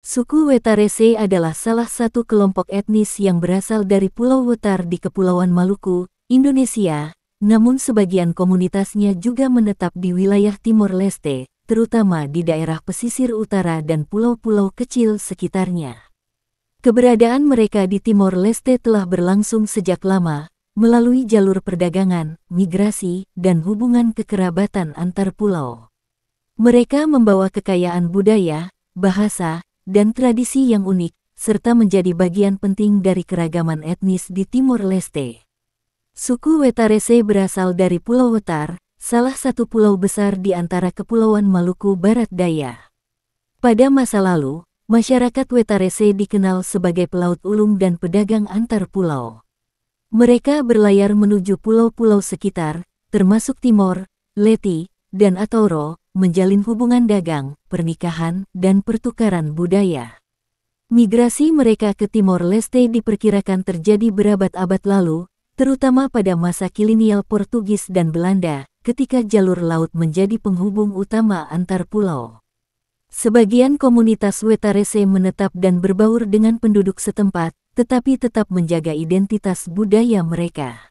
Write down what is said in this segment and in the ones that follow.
Suku Wetarese adalah salah satu kelompok etnis yang berasal dari Pulau Wetar di Kepulauan Maluku, Indonesia, namun sebagian komunitasnya juga menetap di wilayah Timor Leste, terutama di daerah pesisir utara dan pulau-pulau kecil sekitarnya. Keberadaan mereka di Timor Leste telah berlangsung sejak lama, melalui jalur perdagangan, migrasi, dan hubungan kekerabatan antar pulau. Mereka membawa kekayaan budaya, bahasa, dan tradisi yang unik, serta menjadi bagian penting dari keragaman etnis di Timor Leste. Suku Wetarese berasal dari Pulau Wetar, salah satu pulau besar di antara Kepulauan Maluku Barat Daya. Pada masa lalu, masyarakat Wetarese dikenal sebagai pelaut ulung dan pedagang antar pulau. Mereka berlayar menuju pulau-pulau sekitar, termasuk Timor, Leti, dan Atauro, menjalin hubungan dagang, pernikahan, dan pertukaran budaya. Migrasi mereka ke Timor Leste diperkirakan terjadi berabad-abad lalu, terutama pada masa kolonial Portugis dan Belanda, ketika jalur laut menjadi penghubung utama antar pulau. Sebagian komunitas Wetarese menetap dan berbaur dengan penduduk setempat, tetapi tetap menjaga identitas budaya mereka.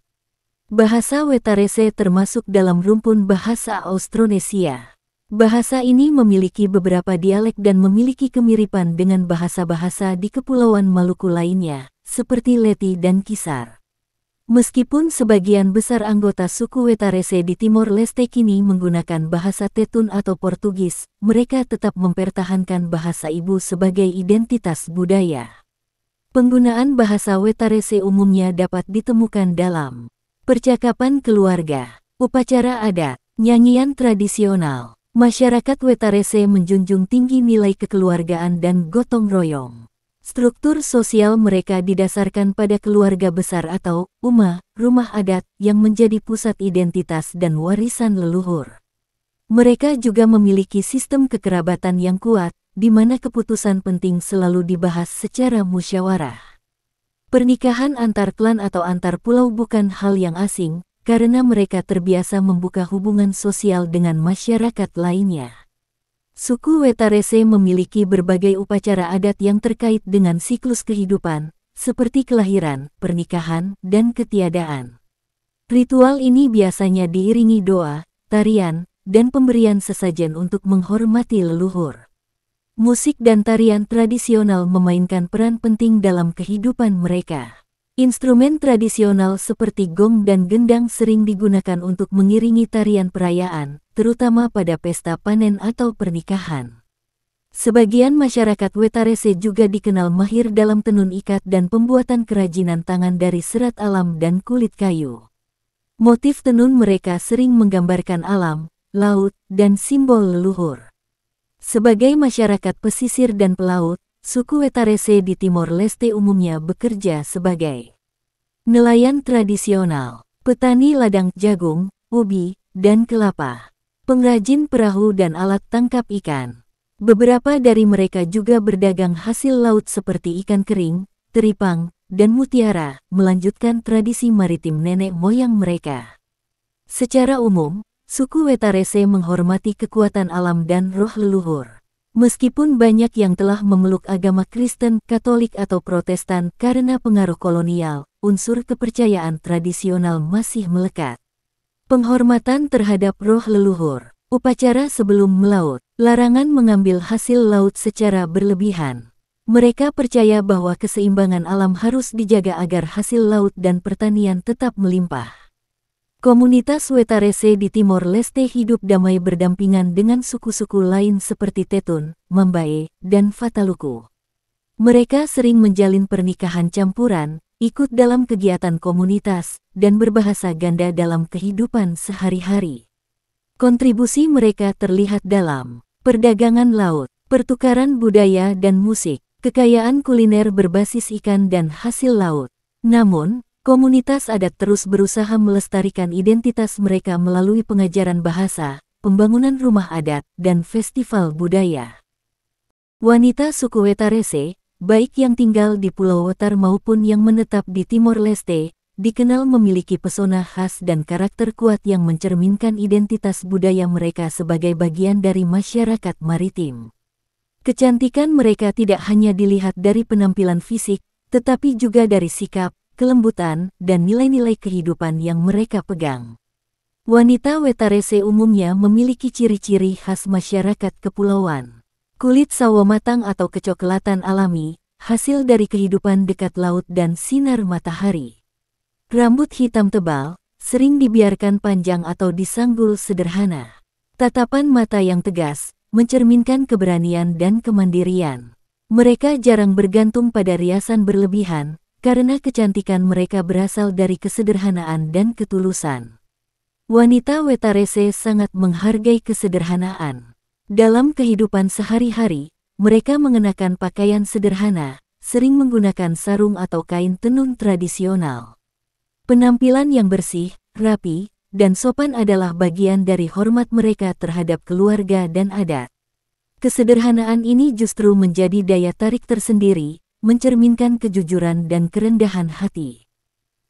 Bahasa Wetarese termasuk dalam rumpun bahasa Austronesia. Bahasa ini memiliki beberapa dialek dan memiliki kemiripan dengan bahasa-bahasa di Kepulauan Maluku lainnya, seperti Leti dan Kisar. Meskipun sebagian besar anggota suku Wetarese di Timor Leste kini menggunakan bahasa Tetun atau Portugis, mereka tetap mempertahankan bahasa ibu sebagai identitas budaya. Penggunaan bahasa Wetarese umumnya dapat ditemukan dalam percakapan keluarga, upacara adat, nyanyian tradisional. Masyarakat Wetarese menjunjung tinggi nilai kekeluargaan dan gotong royong. Struktur sosial mereka didasarkan pada keluarga besar atau umma, rumah adat, yang menjadi pusat identitas dan warisan leluhur. Mereka juga memiliki sistem kekerabatan yang kuat, di mana keputusan penting selalu dibahas secara musyawarah. Pernikahan antar klan atau antar pulau bukan hal yang asing, karena mereka terbiasa membuka hubungan sosial dengan masyarakat lainnya. Suku Wetarese memiliki berbagai upacara adat yang terkait dengan siklus kehidupan, seperti kelahiran, pernikahan, dan ketiadaan. Ritual ini biasanya diiringi doa, tarian, dan pemberian sesajen untuk menghormati leluhur. Musik dan tarian tradisional memainkan peran penting dalam kehidupan mereka. Instrumen tradisional seperti gong dan gendang sering digunakan untuk mengiringi tarian perayaan, terutama pada pesta panen atau pernikahan. Sebagian masyarakat Wetarese juga dikenal mahir dalam tenun ikat dan pembuatan kerajinan tangan dari serat alam dan kulit kayu. Motif tenun mereka sering menggambarkan alam, laut, dan simbol leluhur. Sebagai masyarakat pesisir dan pelaut, suku Wetarese di Timor Leste umumnya bekerja sebagai nelayan tradisional, petani ladang jagung, ubi, dan kelapa, pengrajin perahu dan alat tangkap ikan. Beberapa dari mereka juga berdagang hasil laut seperti ikan kering, teripang, dan mutiara, melanjutkan tradisi maritim nenek moyang mereka. Secara umum, suku Wetarese menghormati kekuatan alam dan roh leluhur. Meskipun banyak yang telah memeluk agama Kristen, Katolik atau Protestan karena pengaruh kolonial, unsur kepercayaan tradisional masih melekat. Penghormatan terhadap roh leluhur, upacara sebelum melaut, larangan mengambil hasil laut secara berlebihan. Mereka percaya bahwa keseimbangan alam harus dijaga agar hasil laut dan pertanian tetap melimpah. Komunitas Wetarese di Timor Leste hidup damai berdampingan dengan suku-suku lain seperti Tetun, Mambae, dan Fataluku. Mereka sering menjalin pernikahan campuran, ikut dalam kegiatan komunitas, dan berbahasa ganda dalam kehidupan sehari-hari. Kontribusi mereka terlihat dalam perdagangan laut, pertukaran budaya dan musik, kekayaan kuliner berbasis ikan dan hasil laut. Namun, komunitas adat terus berusaha melestarikan identitas mereka melalui pengajaran bahasa, pembangunan rumah adat, dan festival budaya. Wanita suku Wetarese, baik yang tinggal di Pulau Wetar maupun yang menetap di Timor Leste, dikenal memiliki pesona khas dan karakter kuat yang mencerminkan identitas budaya mereka sebagai bagian dari masyarakat maritim. Kecantikan mereka tidak hanya dilihat dari penampilan fisik, tetapi juga dari sikap, kelembutan, dan nilai-nilai kehidupan yang mereka pegang. Wanita Wetarese umumnya memiliki ciri-ciri khas masyarakat kepulauan. Kulit sawo matang atau kecoklatan alami, hasil dari kehidupan dekat laut dan sinar matahari. Rambut hitam tebal, sering dibiarkan panjang atau disanggul sederhana. Tatapan mata yang tegas, mencerminkan keberanian dan kemandirian. Mereka jarang bergantung pada riasan berlebihan, karena kecantikan mereka berasal dari kesederhanaan dan ketulusan. Wanita Wetarese sangat menghargai kesederhanaan. Dalam kehidupan sehari-hari, mereka mengenakan pakaian sederhana, sering menggunakan sarung atau kain tenun tradisional. Penampilan yang bersih, rapi, dan sopan adalah bagian dari hormat mereka terhadap keluarga dan adat. Kesederhanaan ini justru menjadi daya tarik tersendiri, mencerminkan kejujuran dan kerendahan hati.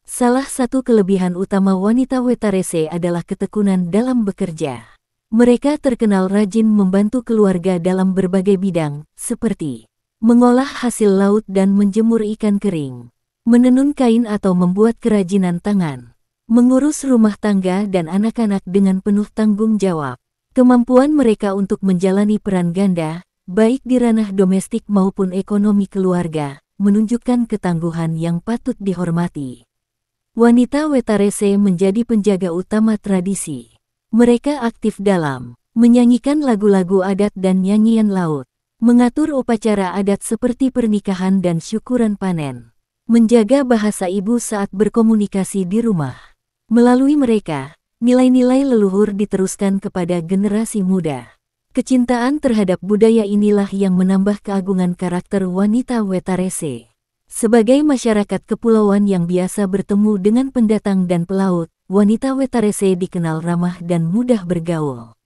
Salah satu kelebihan utama wanita Wetarese adalah ketekunan dalam bekerja. Mereka terkenal rajin membantu keluarga dalam berbagai bidang, seperti mengolah hasil laut dan menjemur ikan kering, menenun kain atau membuat kerajinan tangan, mengurus rumah tangga dan anak-anak dengan penuh tanggung jawab. Kemampuan mereka untuk menjalani peran ganda, baik di ranah domestik maupun ekonomi keluarga, menunjukkan ketangguhan yang patut dihormati. Wanita Wetarese menjadi penjaga utama tradisi. Mereka aktif dalam menyanyikan lagu-lagu adat dan nyanyian laut, mengatur upacara adat seperti pernikahan dan syukuran panen, menjaga bahasa ibu saat berkomunikasi di rumah. Melalui mereka, nilai-nilai leluhur diteruskan kepada generasi muda. Kecintaan terhadap budaya inilah yang menambah keagungan karakter wanita Wetarese. Sebagai masyarakat kepulauan yang biasa bertemu dengan pendatang dan pelaut, wanita Wetarese dikenal ramah dan mudah bergaul.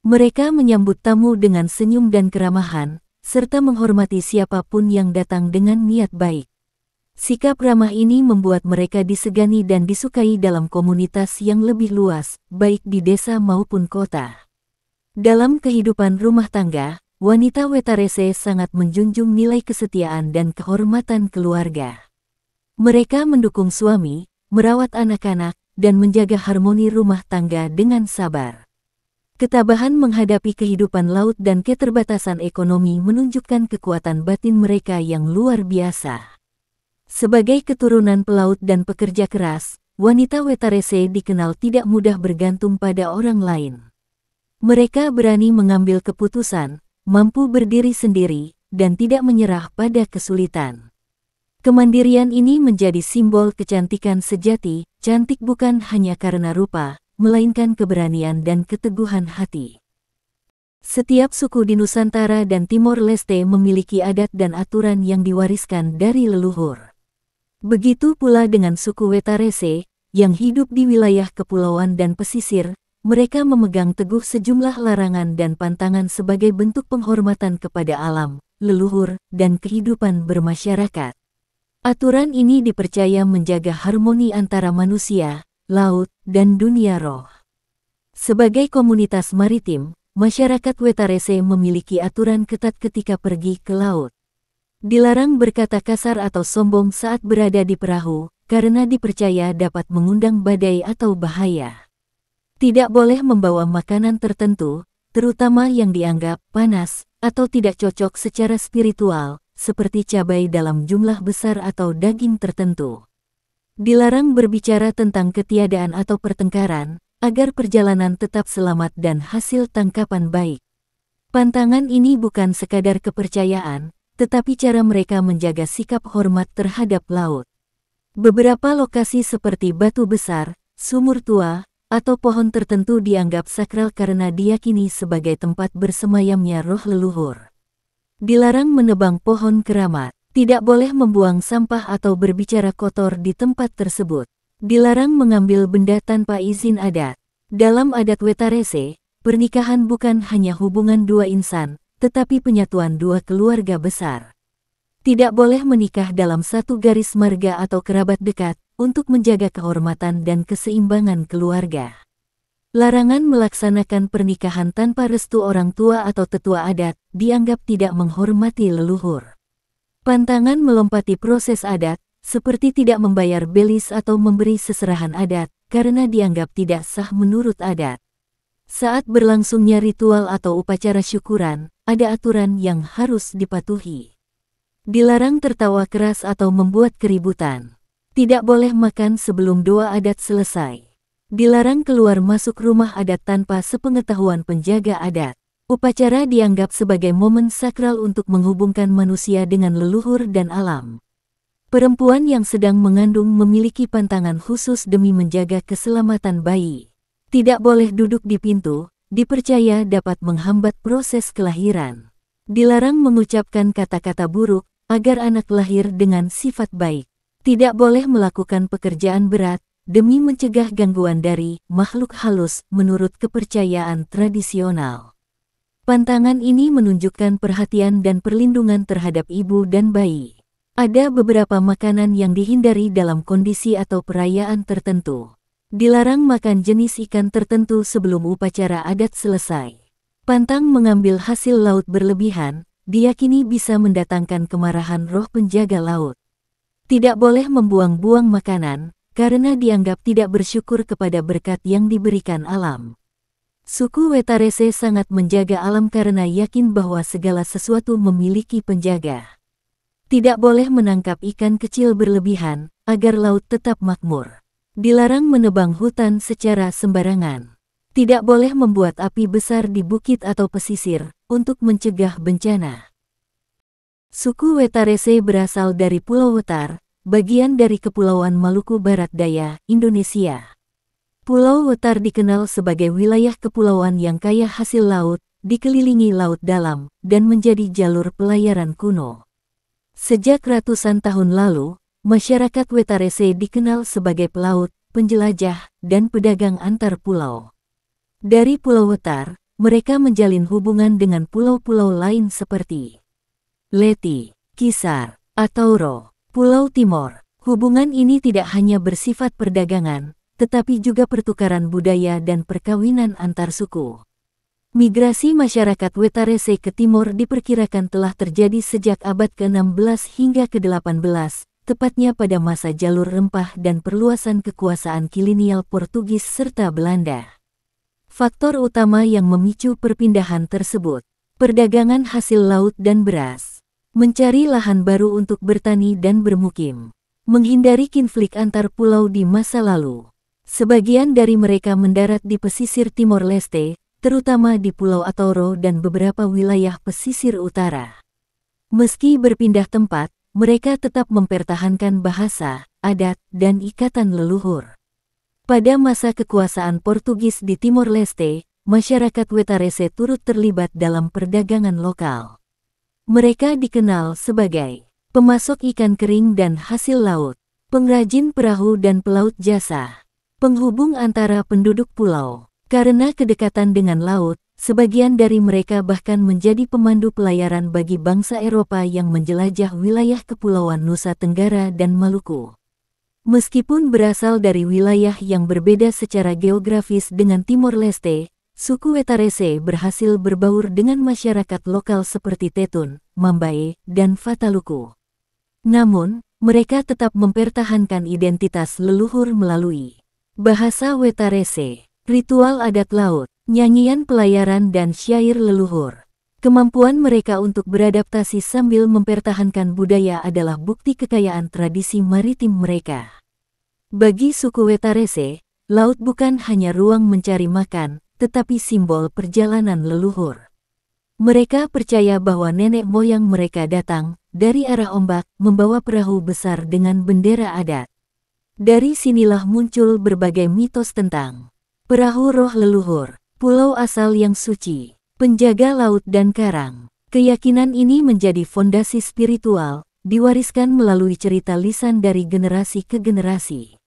Mereka menyambut tamu dengan senyum dan keramahan, serta menghormati siapapun yang datang dengan niat baik. Sikap ramah ini membuat mereka disegani dan disukai dalam komunitas yang lebih luas, baik di desa maupun kota. Dalam kehidupan rumah tangga, wanita Wetarese sangat menjunjung nilai kesetiaan dan kehormatan keluarga. Mereka mendukung suami, merawat anak-anak, dan menjaga harmoni rumah tangga dengan sabar. Ketabahan menghadapi kehidupan laut dan keterbatasan ekonomi menunjukkan kekuatan batin mereka yang luar biasa. Sebagai keturunan pelaut dan pekerja keras, wanita Wetarese dikenal tidak mudah bergantung pada orang lain. Mereka berani mengambil keputusan, mampu berdiri sendiri, dan tidak menyerah pada kesulitan. Kemandirian ini menjadi simbol kecantikan sejati, cantik bukan hanya karena rupa, melainkan keberanian dan keteguhan hati. Setiap suku di Nusantara dan Timor Leste memiliki adat dan aturan yang diwariskan dari leluhur. Begitu pula dengan suku Wetarese, yang hidup di wilayah kepulauan dan pesisir, mereka memegang teguh sejumlah larangan dan pantangan sebagai bentuk penghormatan kepada alam, leluhur, dan kehidupan bermasyarakat. Aturan ini dipercaya menjaga harmoni antara manusia, laut, dan dunia roh. Sebagai komunitas maritim, masyarakat Wetarese memiliki aturan ketat ketika pergi ke laut. Dilarang berkata kasar atau sombong saat berada di perahu, karena dipercaya dapat mengundang badai atau bahaya. Tidak boleh membawa makanan tertentu, terutama yang dianggap panas atau tidak cocok secara spiritual, seperti cabai dalam jumlah besar atau daging tertentu. Dilarang berbicara tentang ketiadaan atau pertengkaran, agar perjalanan tetap selamat dan hasil tangkapan baik. Pantangan ini bukan sekadar kepercayaan, tetapi cara mereka menjaga sikap hormat terhadap laut. Beberapa lokasi seperti batu besar, sumur tua, atau pohon tertentu dianggap sakral karena diyakini sebagai tempat bersemayamnya roh leluhur. Dilarang menebang pohon keramat, tidak boleh membuang sampah atau berbicara kotor di tempat tersebut. Dilarang mengambil benda tanpa izin adat. Dalam adat Wetarese, pernikahan bukan hanya hubungan dua insan, tetapi penyatuan dua keluarga besar. Tidak boleh menikah dalam satu garis marga atau kerabat dekat, untuk menjaga kehormatan dan keseimbangan keluarga. Larangan melaksanakan pernikahan tanpa restu orang tua atau tetua adat dianggap tidak menghormati leluhur. Pantangan melompati proses adat, seperti tidak membayar belis atau memberi seserahan adat, karena dianggap tidak sah menurut adat. Saat berlangsungnya ritual atau upacara syukuran, ada aturan yang harus dipatuhi. Dilarang tertawa keras atau membuat keributan. Tidak boleh makan sebelum doa adat selesai. Dilarang keluar masuk rumah adat tanpa sepengetahuan penjaga adat. Upacara dianggap sebagai momen sakral untuk menghubungkan manusia dengan leluhur dan alam. Perempuan yang sedang mengandung memiliki pantangan khusus demi menjaga keselamatan bayi. Tidak boleh duduk di pintu, dipercaya dapat menghambat proses kelahiran. Dilarang mengucapkan kata-kata buruk, agar anak lahir dengan sifat baik. Tidak boleh melakukan pekerjaan berat, demi mencegah gangguan dari makhluk halus menurut kepercayaan tradisional. Pantangan ini menunjukkan perhatian dan perlindungan terhadap ibu dan bayi. Ada beberapa makanan yang dihindari dalam kondisi atau perayaan tertentu. Dilarang makan jenis ikan tertentu sebelum upacara adat selesai. Pantang mengambil hasil laut berlebihan, diyakini bisa mendatangkan kemarahan roh penjaga laut. Tidak boleh membuang-buang makanan, karena dianggap tidak bersyukur kepada berkat yang diberikan alam. Suku Wetarese sangat menjaga alam karena yakin bahwa segala sesuatu memiliki penjaga. Tidak boleh menangkap ikan kecil berlebihan, agar laut tetap makmur. Dilarang menebang hutan secara sembarangan. Tidak boleh membuat api besar di bukit atau pesisir, untuk mencegah bencana. Suku Wetarese berasal dari Pulau Wetar, bagian dari Kepulauan Maluku Barat Daya, Indonesia. Pulau Wetar dikenal sebagai wilayah kepulauan yang kaya hasil laut, dikelilingi laut dalam, dan menjadi jalur pelayaran kuno. Sejak ratusan tahun lalu, masyarakat Wetarese dikenal sebagai pelaut, penjelajah, dan pedagang antar pulau. Dari Pulau Wetar, mereka menjalin hubungan dengan pulau-pulau lain seperti Leti, Kisar, Atauro, Pulau Timor. Hubungan ini tidak hanya bersifat perdagangan, tetapi juga pertukaran budaya dan perkawinan antar suku. Migrasi masyarakat Wetarese ke timur diperkirakan telah terjadi sejak abad ke-16 hingga ke-18, tepatnya pada masa jalur rempah dan perluasan kekuasaan kolonial Portugis serta Belanda. Faktor utama yang memicu perpindahan tersebut, perdagangan hasil laut dan beras. Mencari lahan baru untuk bertani dan bermukim. Menghindari konflik antar pulau di masa lalu. Sebagian dari mereka mendarat di pesisir Timor Leste, terutama di Pulau Atauro dan beberapa wilayah pesisir utara. Meski berpindah tempat, mereka tetap mempertahankan bahasa, adat, dan ikatan leluhur. Pada masa kekuasaan Portugis di Timor Leste, masyarakat Wetarese turut terlibat dalam perdagangan lokal. Mereka dikenal sebagai pemasok ikan kering dan hasil laut, pengrajin perahu dan pelaut jasa, penghubung antara penduduk pulau. Karena kedekatan dengan laut, sebagian dari mereka bahkan menjadi pemandu pelayaran bagi bangsa Eropa yang menjelajah wilayah Kepulauan Nusa Tenggara dan Maluku. Meskipun berasal dari wilayah yang berbeda secara geografis dengan Timor Leste, suku Wetarese berhasil berbaur dengan masyarakat lokal seperti Tetun, Mambae, dan Fataluku. Namun, mereka tetap mempertahankan identitas leluhur melalui bahasa Wetarese, ritual adat laut, nyanyian pelayaran dan syair leluhur. Kemampuan mereka untuk beradaptasi sambil mempertahankan budaya adalah bukti kekayaan tradisi maritim mereka. Bagi suku Wetarese, laut bukan hanya ruang mencari makan, tetapi simbol perjalanan leluhur. Mereka percaya bahwa nenek moyang mereka datang dari arah ombak membawa perahu besar dengan bendera adat. Dari sinilah muncul berbagai mitos tentang perahu roh leluhur, pulau asal yang suci, penjaga laut dan karang. Keyakinan ini menjadi fondasi spiritual, diwariskan melalui cerita lisan dari generasi ke generasi.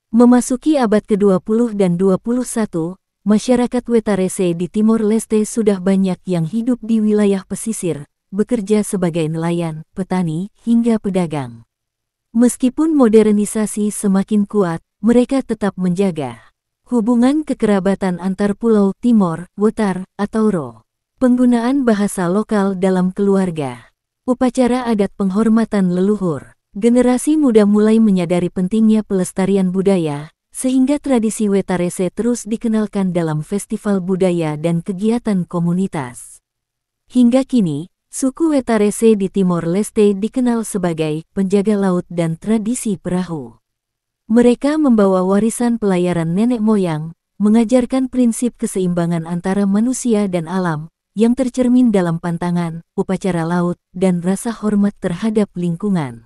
Memasuki abad ke-20 dan 21, masyarakat Wetarese di Timor Leste sudah banyak yang hidup di wilayah pesisir, bekerja sebagai nelayan, petani, hingga pedagang. Meskipun modernisasi semakin kuat, mereka tetap menjaga Hubungan kekerabatan antar pulau Timor, Wotar, atau Ro. Penggunaan bahasa lokal dalam keluarga. Upacara adat penghormatan leluhur. Generasi muda mulai menyadari pentingnya pelestarian budaya, sehingga tradisi Wetarese terus dikenalkan dalam festival budaya dan kegiatan komunitas. Hingga kini, suku Wetarese di Timor Leste dikenal sebagai penjaga laut dan tradisi perahu. Mereka membawa warisan pelayaran nenek moyang, mengajarkan prinsip keseimbangan antara manusia dan alam, yang tercermin dalam pantangan, upacara laut, dan rasa hormat terhadap lingkungan.